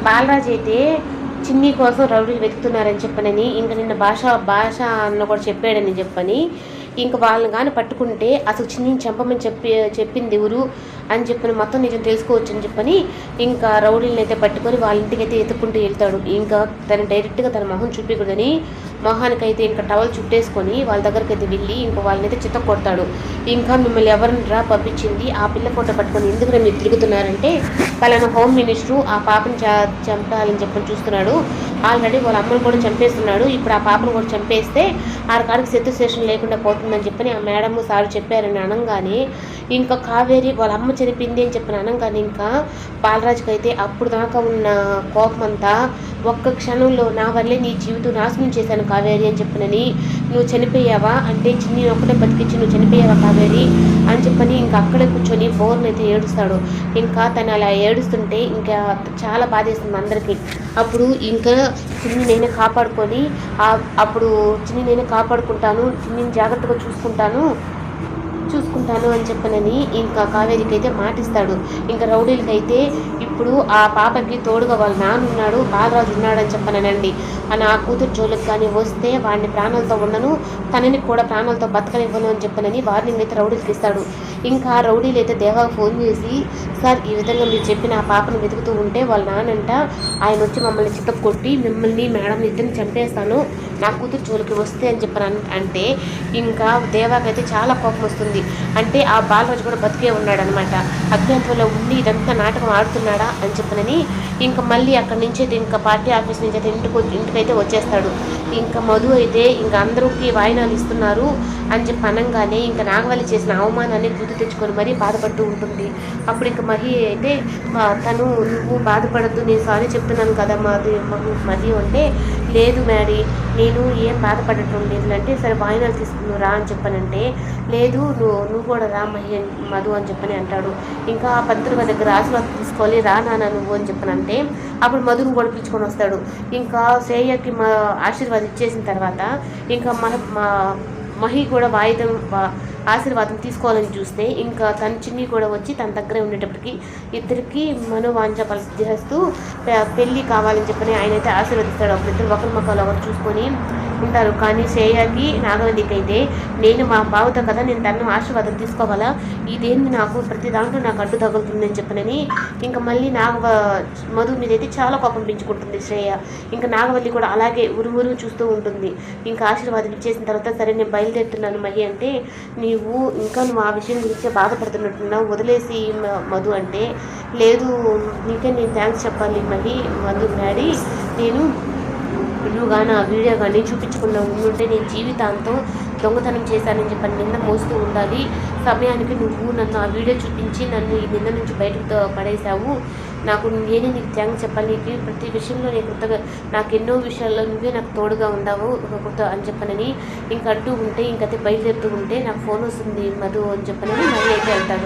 బాలరాజు అయితే చిన్ని కోసం రౌడీలు వెతుకుతున్నారని చెప్పనని, ఇంక నిన్న భాష అన్న కూడా చెప్పాడని చెప్పని, ఇంక వాళ్ళని కానీ పట్టుకుంటే అసలు చిన్నిని చంపమని చెప్పింది ఎవరు అని చెప్పని మొత్తం నిజం తెలుసుకోవచ్చు అని చెప్పని, ఇంకా రౌడీలను అయితే పట్టుకొని వాళ్ళ ఇంటికి అయితే ఎత్తుక్కుంటూ వెళ్తాడు. ఇంకా తను డైరెక్ట్గా తన మొహం చూపించకూడదని మొహానికైతే ఇంకా టవల్ చుట్టేసుకొని వాళ్ళ దగ్గరికి అయితే వెళ్ళి ఇంకా వాళ్ళనైతే చిత్త కొడతాడు. ఇంకా మిమ్మల్ని ఎవరిని పంపించింది, ఆ పిల్ల ఫోటో పట్టుకొని ఎందుకు మీరు తిరుగుతున్నారంటే, పలానా హోమ్ మినిస్టరు ఆ పాపని చంపాలని చెప్పని చూస్తున్నాడు, ఆల్రెడీ వాళ్ళ అమ్మని కూడా చంపేస్తున్నాడు, ఇప్పుడు ఆ పాపను కూడా చంపేస్తే ఆడకాడికి శత్రు స్టేషన్ లేకుండా పోతుందని చెప్పని ఆ మేడము సార్ చెప్పారని అనగానే, ఇంకా కావేరి వాళ్ళ అమ్మ చనిపోయింది అని చెప్పని అనగానే ఇంకా బాలరాజుకి అయితే అప్పుడు దాకా ఉన్న కోపం అంతా ఒక్క క్షణంలో నా వల్లే నీ జీవితం నాశనం చేశాను కావేరి అని చెప్పనని, నువ్వు చనిపోయావా అంటే చిన్ని ఒక్కటే బతికించి నువ్వు చనిపోయావా కావేరి అని చెప్పని ఇంకా అక్కడే కూర్చొని బోర్ని అయితే ఏడుస్తాడు. ఇంకా తను అలా ఏడుస్తుంటే ఇంకా చాలా బాధేస్తుంది అందరికీ. అప్పుడు ఇంకా చిన్ని నేనే కాపాడుకొని అప్పుడు చిన్ని నేనే కాపాడుకుంటాను, చిన్నిని జాగ్రత్తగా చూసుకుంటాను అని చెప్పనని ఇంకా కావేరికి అయితే మాటిస్తాడు. ఇంకా రౌడీలకైతే ఇప్పుడు ఆ పాపకి తోడుగా వాళ్ళ నాన్న ఉన్నాడు, బాలరాజు ఉన్నాడని చెప్పననండి, నా కూతురు జోలికి కానీ వస్తే వాడిని ప్రాణాలతో ఉండను, తనని కూడా ప్రాణాలతో బతకనివ్వను అని చెప్పనని వార్నింగ్ అయితే రౌడీలకి ఇస్తాడు. ఇంకా రౌడీలు అయితే దేవాకు ఫోన్ చేసి, సార్ ఈ విధంగా మీరు చెప్పిన ఆ పాపను వెతుకుతూ ఉంటే వాళ్ళ నాన్నంట ఆయన వచ్చి మమ్మల్ని చిత్త కొట్టి మిమ్మల్ని మేడం ఇద్దరిని చంపేస్తాను, నా కూతురు జోలికి వస్తే అని చెప్పని అంటే ఇంకా దేవాకైతే చాలా కోపం వస్తుంది. అంటే ఆ బాలరాజు కూడా బతికే ఉన్నాడనమాట, అజ్ఞాతంలో ఉండి ఇదంతా నాటకం ఆడుతున్నాడా అని చెప్పనని ఇంకా మళ్ళీ అక్కడి నుంచి అయితే ఇంకా పార్టీ ఆఫీస్ నుంచి అయితే ఇంటికైతే వచ్చేస్తాడు. ఇంకా మధు అయితే ఇంకా అందరికీ వాయినాలు ఇస్తున్నారు అని చెప్పి అనగానే ఇంకా నాగవల్లి చేసిన అవమానాన్ని గుర్తు తెచ్చుకొని మరీ బాధపడుతూ ఉంటుంది. అప్పుడు ఇంకా మహి అయితే తను నువ్వు బాధపడద్దు, నేను సారీ చెప్తున్నాను కదా మధు అంటే, లేదు మ్యాడీ నేను ఏం బాధపడటం లేదు అంటే, సరే వాయినాలు తీసుకున్నావు రా అని చెప్పనంటే, లేదు నువ్వు కూడా రా మధు అని చెప్పని అంటాడు. ఇంకా ఆ పంతులు దగ్గర ఆశీర్వాదం తీసుకోవాలి రా నాన్న నువ్వు అని చెప్పనంటే అప్పుడు మధును కూడా పిలుచుకొని వస్తాడు. ఇంకా శ్రేయకి ఆశీర్వాదం ఇచ్చేసిన తర్వాత ఇంకా మహి కూడా ఆశీర్వాదం తీసుకోవాలని చూస్తే ఇంకా తన చిన్ని కూడా వచ్చి తన దగ్గర ఉండేటప్పటికి ఇద్దరికి మనోవాంఛ చేస్తూ పెళ్ళి కావాలని చెప్పని ఆయన అయితే ఆశీర్వదిస్తాడు. అప్పుడు ఇద్దరు ఒకరి ముఖాలు ఒకరు చూసుకొని ఉంటారు. కానీ శ్రేయకి నాగవల్లికి అయితే, నేను మా బావతో కదా నేను తను ఆశీర్వాదం తీసుకోవాలా, ఇదేంది నాకు ప్రతి దాంట్లో నాకు అడ్డు తగులుతుందని చెప్పనని ఇంకా మళ్ళీ మధు మీద అయితే చాలా కోపం పెంచుకుంటుంది శ్రేయ. ఇంకా నాగవల్లి కూడా అలాగే ఉరుమురు చూస్తూ ఉంటుంది. ఇంకా ఆశీర్వాదం ఇచ్చేసిన తర్వాత సరే నేను బయలుదేరుతున్నాను మహి అంటే, నువ్వు ఆ విషయం గురించే బాధపడుతున్నట్టున్నావు వదిలేసి మధు అంటే, లేదు నీకే నేను థ్యాంక్స్ చెప్పాలి మధు డాడీ, నువ్వు కానీ ఆ వీడియో కానీ చూపించకుండా ఉండుంటే నేను జీవితాంతం దొంగతనం చేశానని చెప్పి నింద మోస్తూ ఉండాలి, సమయానికి నువ్వు నన్ను ఆ వీడియో చూపించి నన్ను ఈ నింద నుంచి బయటకు పడేశావు, నేనే నీకు థ్యాంక్స్ చెప్పాలి, నీకు ప్రతి విషయంలో నేను కొత్తగా నాకు ఎన్నో విషయాల్లో నువ్వే నాకు తోడుగా ఉండావు కొత్త అని చెప్పనని ఇంకా అంటూ ఉంటే ఇంకైతే బయలుదేరుతూ ఉంటే నాకు ఫోన్ వస్తుంది మధు అని చెప్పనని మళ్ళీ అయితే వెళ్తాడు.